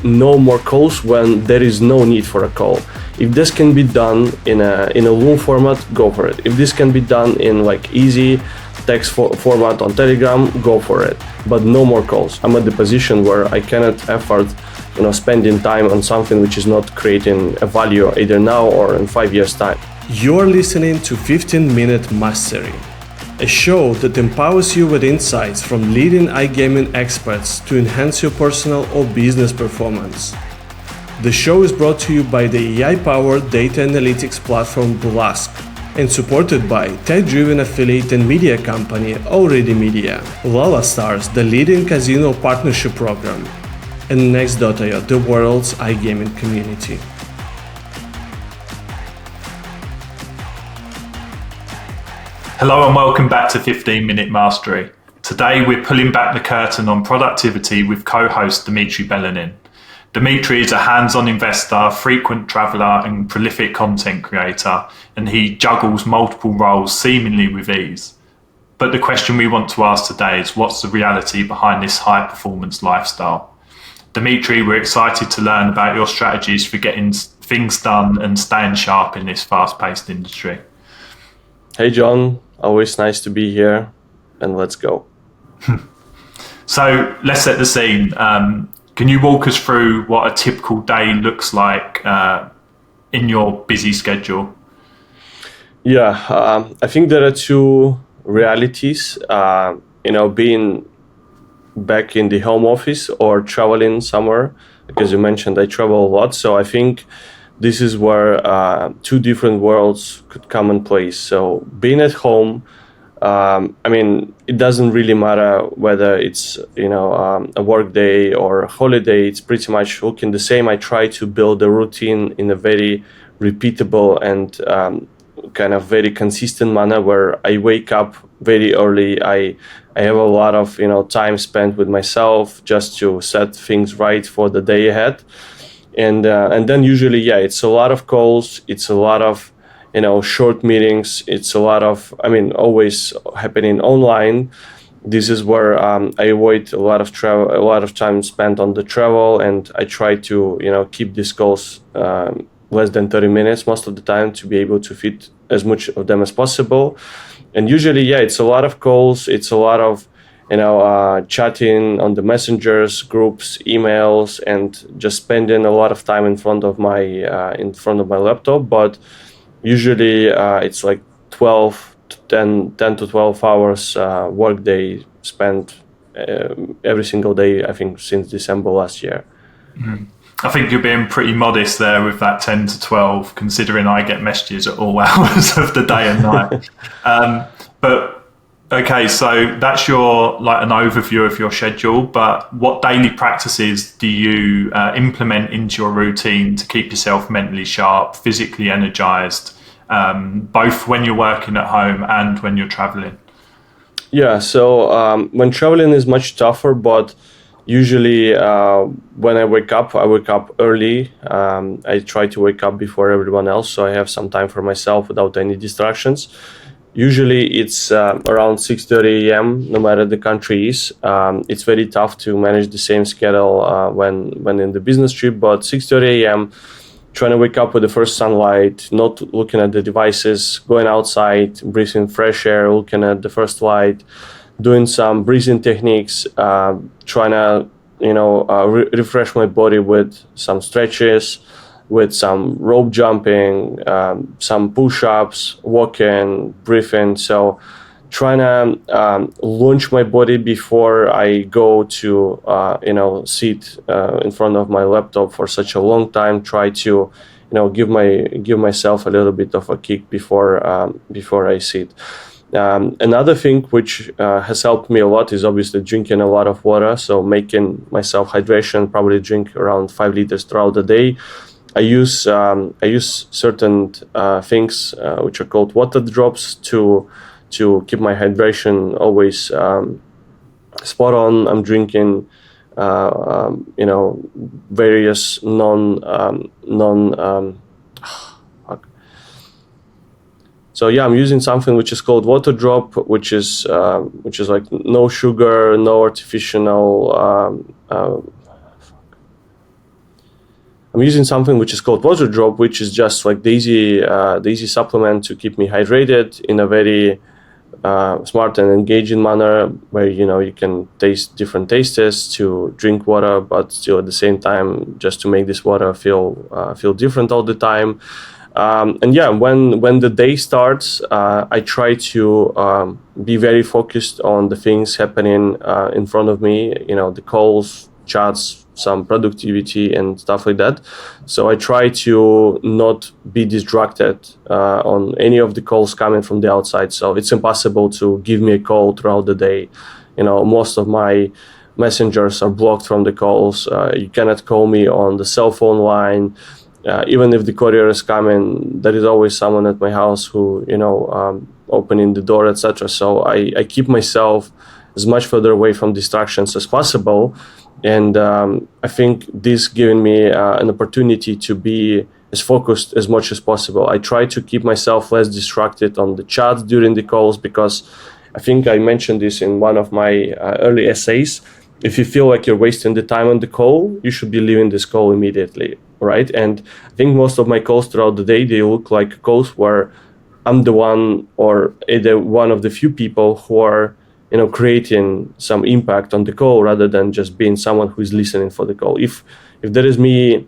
no more calls when there is no need for a call. If this can be done in a Loom format, go for it. If this can be done in like easy text format on Telegram, go for it. But no more calls. I'm at the position where I cannot afford, spending time on something which is not creating a value either now or in 5 years' time. You're listening to 15-Minute Mastery, a show that empowers you with insights from leading iGaming experts to enhance your personal or business performance. The show is brought to you by the AI-powered data analytics platform Blask and supported by tech-driven affiliate and media company Already Media, Lala Stars, the leading casino partnership program, and Next.io, the world's iGaming community. Hello and welcome back to 15-Minute Mastery. Today we're pulling back the curtain on productivity with co-host Dmitry Belianin. Dmitry is a hands-on investor, frequent traveller and prolific content creator, and he juggles multiple roles seemingly with ease. But the question we want to ask today is, what's the reality behind this high-performance lifestyle? Dmitry, we're excited to learn about your strategies for getting things done and staying sharp in this fast-paced industry. Hey John, always nice to be here, and let's go. So let's set the scene. Can you walk us through what a typical day looks like in your busy schedule? Yeah, I think there are two realities, being back in the home office or traveling somewhere, because you mentioned I travel a lot. So I think this is where two different worlds could come in place. So being at home, it doesn't really matter whether it's, a work day or a holiday. It's pretty much looking the same. I try to build a routine in a very repeatable and kind of very consistent manner where I wake up very early. I have a lot of, time spent with myself just to set things right for the day ahead. And then usually, it's a lot of calls. It's a lot of, short meetings. It's a lot of, always happening online. This is where I avoid a lot of travel, a lot of time spent on the travel, and I try to, keep these calls less than 30 minutes most of the time to be able to fit as much of them as possible. And usually, it's a lot of calls. It's a lot of, chatting on the messengers, groups, emails, and just spending a lot of time in front of my laptop. But usually it's like 10 to 12 hours work day spent every single day, I think, since December last year. Mm. I think you're being pretty modest there with that 10 to 12, considering I get messages at all hours of the day and night. Okay, so that's an overview of your schedule, but what daily practices do you implement into your routine to keep yourself mentally sharp, physically energized, both when you're working at home and when you're traveling? Yeah, so when traveling is much tougher, but usually when I wake up early. I try to wake up before everyone else, so I have some time for myself without any distractions. Usually it's around 6:30 a.m. no matter the country is. It's very tough to manage the same schedule when in the business trip, but 6:30 a.m. trying to wake up with the first sunlight, not looking at the devices, going outside, breathing fresh air, looking at the first light, doing some breathing techniques, trying to refresh my body with some stretches, with some rope jumping, some push-ups, walking, breathing. So trying to launch my body before I go to sit in front of my laptop for such a long time. Try to give myself a little bit of a kick before I sit. Another thing which has helped me a lot is obviously drinking a lot of water. So making myself hydration, probably drink around 5 liters throughout the day. I use certain things which are called water drops to keep my hydration always spot on. I'm drinking various So yeah, I'm using something which is called water drop, which is like no sugar, no artificial I'm using something which is called water drop, which is just like the easy supplement to keep me hydrated in a very smart and engaging manner, where you can taste different tastes to drink water, but still at the same time just to make this water feel different all the time. And yeah, when the day starts, I try to be very focused on the things happening in front of me, the calls, chats, some productivity and stuff like that. So I try to not be distracted on any of the calls coming from the outside. So it's impossible to give me a call throughout the day. Most of my messengers are blocked from the calls. You cannot call me on the cell phone line. Even if the courier is coming, there is always someone at my house who, opening the door, etc. So I keep myself as much further away from distractions as possible. And I think this giving me an opportunity to be as focused as much as possible. I try to keep myself less distracted on the chats during the calls, because I think I mentioned this in one of my early essays. If you feel like you're wasting the time on the call, you should be leaving this call immediately, right? And I think most of my calls throughout the day, they look like calls where I'm the one or either one of the few people who are creating some impact on the call, rather than just being someone who is listening for the call. If there is me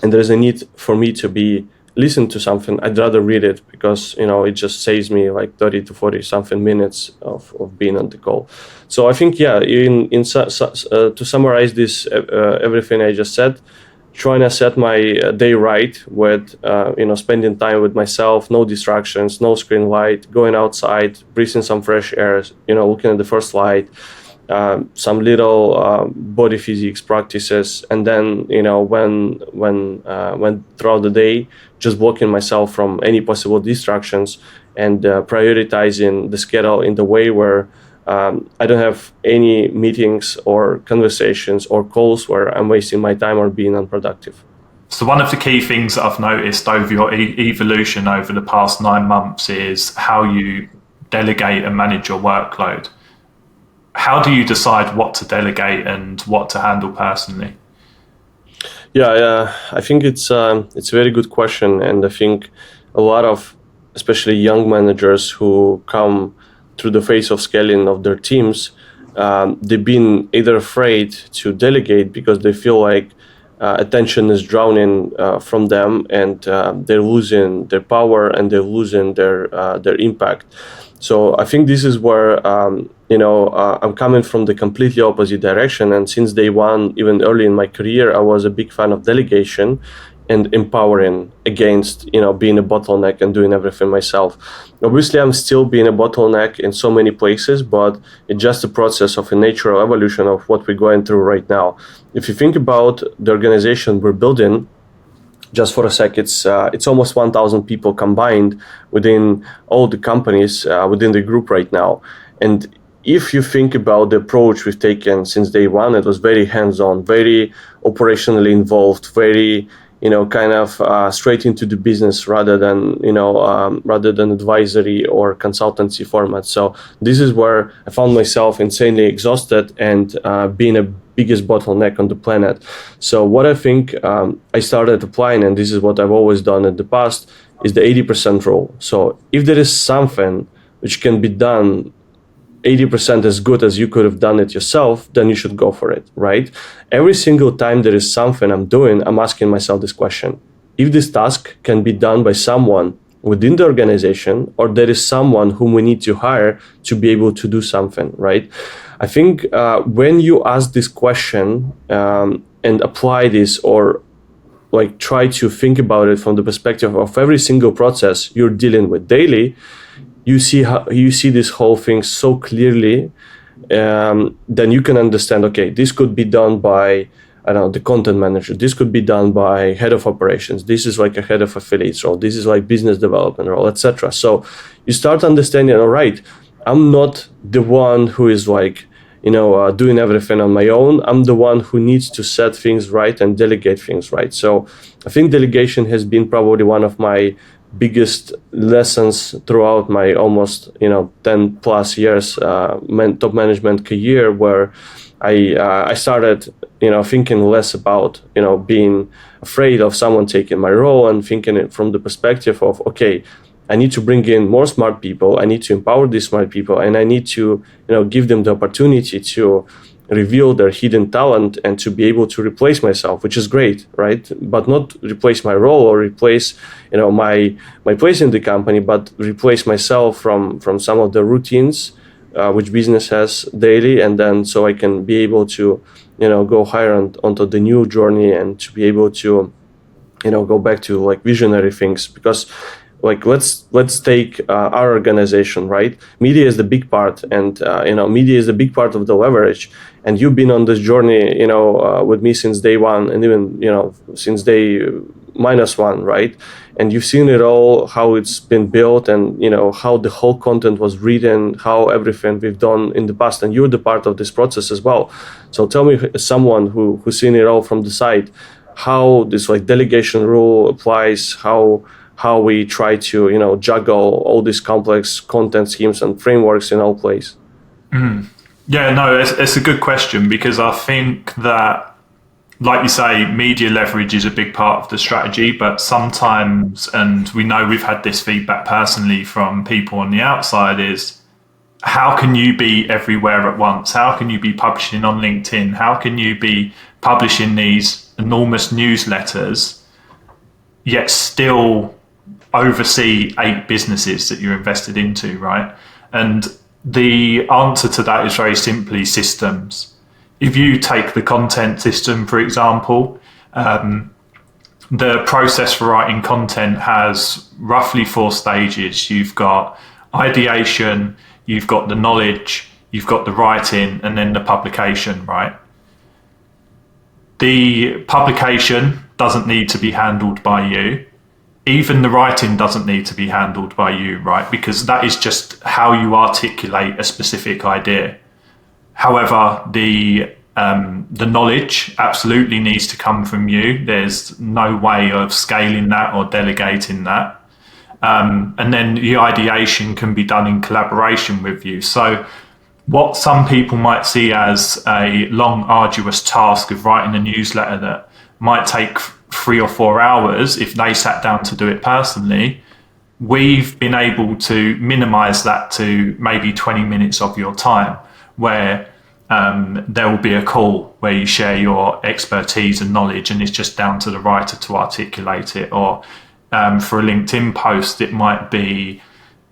and there is a need for me to be listening to something, I'd rather read it, because it just saves me like 30 to 40 something minutes of being on the call. So I think, yeah, to summarize this, everything I just said, trying to set my day right with spending time with myself, no distractions, no screen light, going outside, breathing some fresh air, looking at the first light, some little body physics practices, and then when throughout the day, just blocking myself from any possible distractions, and prioritizing the schedule in the way where I don't have any meetings or conversations or calls where I'm wasting my time or being unproductive. So one of the key things that I've noticed over your evolution over the past 9 months is how you delegate and manage your workload. How do you decide what to delegate and what to handle personally? Yeah, I think it's a very good question, and I think a lot of, especially young managers who come through the phase of scaling of their teams, they've been either afraid to delegate because they feel like attention is drowning from them, and they're losing their power and they're losing their impact. So I think this is where I'm coming from the completely opposite direction. And since day one, even early in my career, I was a big fan of delegation and empowering against being a bottleneck and doing everything myself. Obviously, I'm still being a bottleneck in so many places, but it's just a process of a natural evolution of what we're going through right now. If you think about the organization we're building, just for a sec, it's almost 1,000 people combined within all the companies within the group right now. And if you think about the approach we've taken since day one, it was very hands-on, very operationally involved, very straight into the business rather than advisory or consultancy format. So this is where I found myself insanely exhausted and being a biggest bottleneck on the planet. So what I think I started applying, and this is what I've always done in the past, is the 80% rule. So if there is something which can be done 80% as good as you could have done it yourself, then you should go for it, right? Every single time there is something I'm doing, I'm asking myself this question. If this task can be done by someone within the organization, or there is someone whom we need to hire to be able to do something, right? I think when you ask this question and apply this, or like try to think about it from the perspective of every single process you're dealing with daily, you see this whole thing so clearly, then you can understand, okay, this could be done by, the content manager. This could be done by head of operations. This is like a head of affiliates role. This is like business development role, etc. So you start understanding, all right, I'm not the one who is like, doing everything on my own. I'm the one who needs to set things right and delegate things right. So I think delegation has been probably one of my biggest lessons throughout my almost 10 plus years top management career, where I started, thinking less about, being afraid of someone taking my role, and thinking it from the perspective of, okay, I need to bring in more smart people. I need to empower these smart people, and I need to, give them the opportunity to reveal their hidden talent and to be able to replace myself, which is great, right? But not replace my role or replace, my place in the company, but replace myself from some of the routines which business has daily, and then so I can be able to, go higher onto the new journey, and to be able to, go back to like visionary things. Because like let's take our organization, right? Media is the big part, and media is the big part of the leverage. And you've been on this journey, with me since day one, and even since day -1, right? And you've seen it all, how it's been built, and how the whole content was written, how everything we've done in the past, and you're the part of this process as well. So tell me, as someone who's seen it all from the side, how this like delegation rule applies, how we try to juggle all these complex content schemes and frameworks in all place. Yeah, no, it's a good question, because I think that, like you say, media leverage is a big part of the strategy, but sometimes, and we know we've had this feedback personally from people on the outside, is how can you be everywhere at once? How can you be publishing on LinkedIn? How can you be publishing these enormous newsletters, yet still oversee 8 businesses that you're invested into, right? And the answer to that is very simply systems. If you take the content system, for example, the process for writing content has roughly 4 stages. You've got ideation, you've got the knowledge, you've got the writing, and then the publication, right? The publication doesn't need to be handled by you. Even the writing doesn't need to be handled by you, right? Because that is just how you articulate a specific idea. However, the knowledge absolutely needs to come from you. There's no way of scaling that or delegating that. And then the ideation can be done in collaboration with you. So what some people might see as a long, arduous task of writing a newsletter that might take 3 or 4 hours if they sat down to do it personally, we've been able to minimize that to maybe 20 minutes of your time, where there will be a call where you share your expertise and knowledge, and it's just down to the writer to articulate it. Or for a LinkedIn post, it might be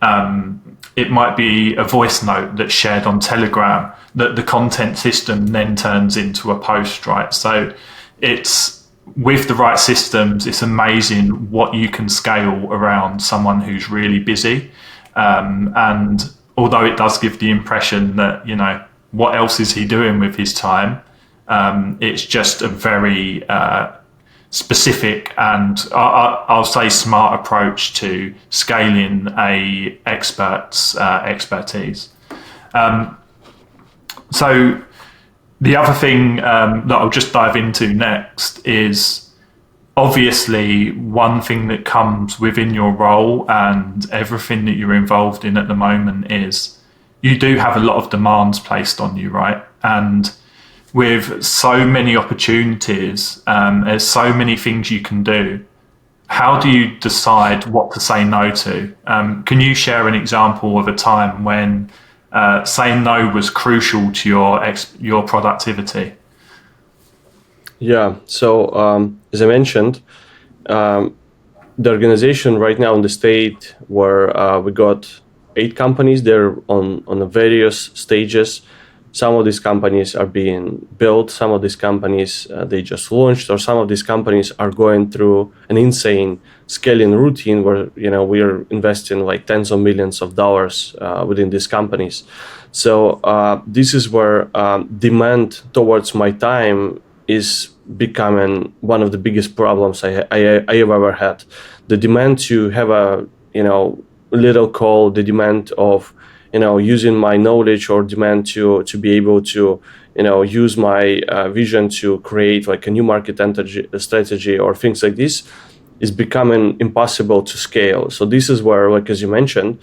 a voice note that's shared on Telegram that the content system then turns into a post, right? So it's, with the right systems, it's amazing what you can scale around someone who's really busy. And although it does give the impression that, what else is he doing with his time? It's just a very specific and I'll say smart approach to scaling a expert's expertise. So the other thing that I'll just dive into next is, obviously, one thing that comes within your role and everything that you're involved in at the moment is you do have a lot of demands placed on you, right? And with so many opportunities, there's so many things you can do. How do you decide what to say no to? Can you share an example of a time when saying no was crucial to your productivity? Yeah. So as I mentioned, the organization right now in the state where we got 8 companies, they're on the various stages. Some of these companies are being built. Some of these companies they just launched, or some of these companies are going through an insane scaling routine where we are investing like tens of millions of dollars within these companies. So this is where demand towards my time is becoming one of the biggest problems I have ever had. The demand to have a little call, the demand of using my knowledge, or demand to be able to use my vision to create like a new market strategy or things like this is becoming impossible to scale. So this is where, like as you mentioned,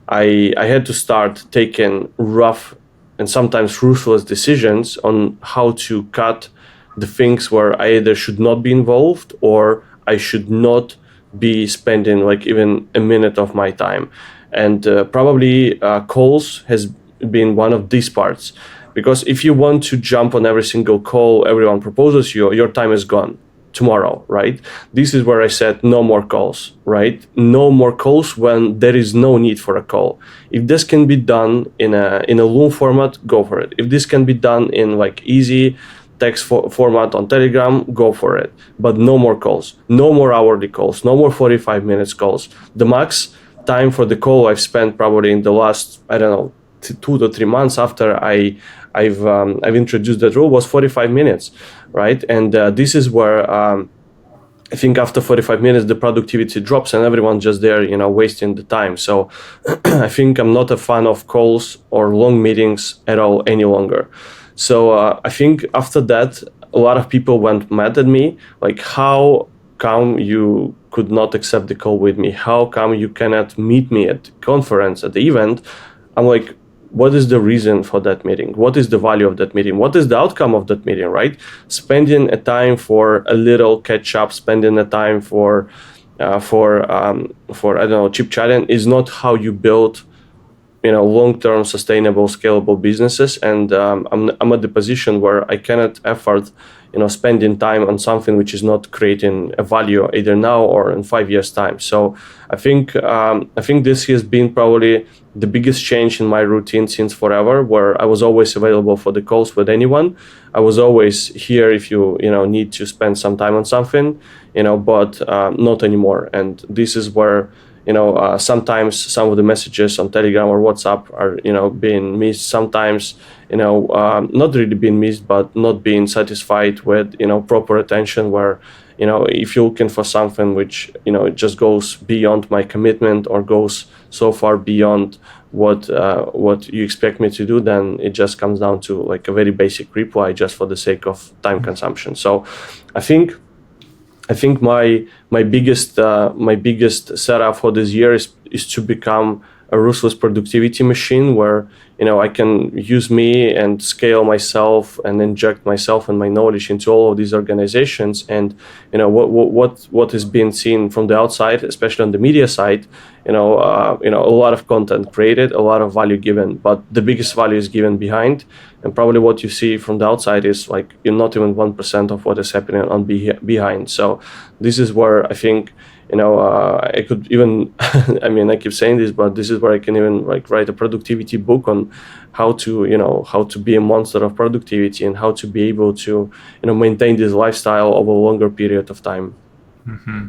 I had to start taking rough and sometimes ruthless decisions on how to cut the things where I either should not be involved or I should not be spending like even a minute of my time. And probably calls has been one of these parts, because if you want to jump on every single call everyone proposes you, your time is gone tomorrow, right? This is where I said no more calls, right? No more calls when there is no need for a call. If this can be done in a Loom format, go for it. If this can be done in like easy text format on Telegram, go for it. But no more calls, no more hourly calls, no more 45 minutes calls. The max time for the call I've spent probably in the last, I don't know, 2 to 3 months after I've introduced that rule was 45 minutes, right? And this is where I think after 45 minutes the productivity drops and everyone's just there, wasting the time. So I think I'm not a fan of calls or long meetings at all any longer. So I think after that a lot of people went mad at me, like, how come you could not accept the call with me? How come you cannot meet me at the conference, at the event? I'm like, what is the reason for that meeting? What is the value of that meeting? What is the outcome of that meeting, right? Spending a time for a little catch up, spending a time for I don't know, chip chatting is not how you build, long-term sustainable scalable businesses. And I'm at the position where I cannot afford spending time on something which is not creating a value either now or in 5 years time. So I think this has been probably the biggest change in my routine since forever, where I was always available for the calls with anyone. I was always here if you need to spend some time on something, but not anymore. And this is where sometimes some of the messages on Telegram or WhatsApp are, being missed. Sometimes, not really being missed, but not being satisfied with, proper attention where, if you're looking for something which, it just goes beyond my commitment or goes so far beyond what you expect me to do, then it just comes down to like a very basic reply just for the sake of time consumption. So I think my biggest setup for this year is to become a ruthless productivity machine where I can use me and scale myself and inject myself and my knowledge into all of these organizations. And what is being seen from the outside, especially on the media side, a lot of content created, a lot of value given, but the biggest value is given behind. And probably what you see from the outside is like you're not even 1% of what is happening on behind. So this is where I think I could even I keep saying this, but this is where I can even like write a productivity book on how to be a monster of productivity and how to be able to maintain this lifestyle over a longer period of time. Mm-hmm.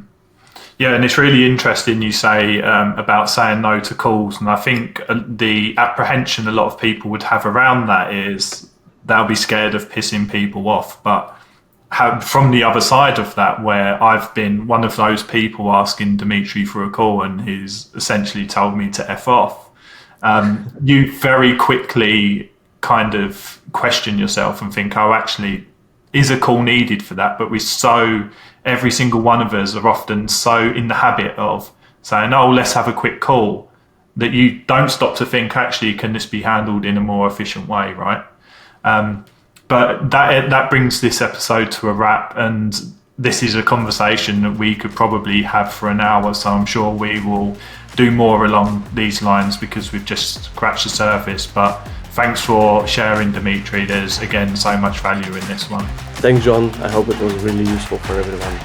Yeah, and it's really interesting you say about saying no to calls, and I think the apprehension a lot of people would have around that is they'll be scared of pissing people off. But from the other side of that, where I've been one of those people asking Dmitry for a call and he's essentially told me to F off, you very quickly kind of question yourself and think, oh, actually, is a call needed for that? But every single one of us are often so in the habit of saying, oh, let's have a quick call, that you don't stop to think, actually, can this be handled in a more efficient way, right? But that brings this episode to a wrap, and this is a conversation that we could probably have for an hour, so I'm sure we will do more along these lines because we've just scratched the surface. But thanks for sharing, Dmitry. There's, again, so much value in this one. Thanks, John. I hope it was really useful for everyone.